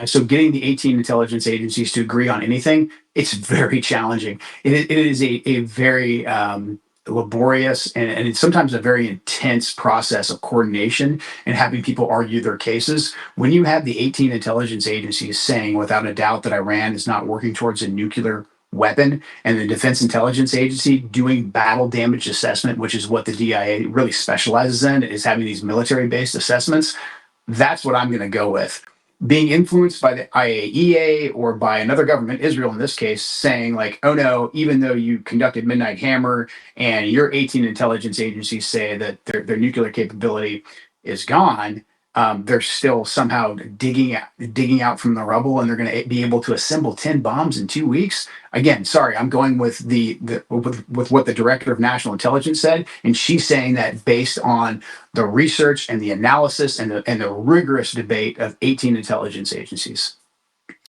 So getting the 18 intelligence agencies to agree on anything, it's very challenging. It is a very laborious and it's sometimes a very intense process of coordination and having people argue their cases. When you have the 18 intelligence agencies saying without a doubt that Iran is not working towards a nuclear weapon, and the Defense Intelligence Agency doing battle damage assessment, which is what the DIA really specializes in, is having these military based assessments, that's what I'm going to go with. Being influenced by the IAEA or by another government, Israel in this case, saying, like, oh no, even though you conducted Midnight Hammer and your 18 intelligence agencies say that their nuclear capability is gone, they're still somehow digging out from the rubble, and they're going to be able to assemble 10 bombs in 2 weeks. Again, sorry, I'm going with with what the director of national intelligence said, and she's saying that based on the research and the analysis and the rigorous debate of 18 intelligence agencies.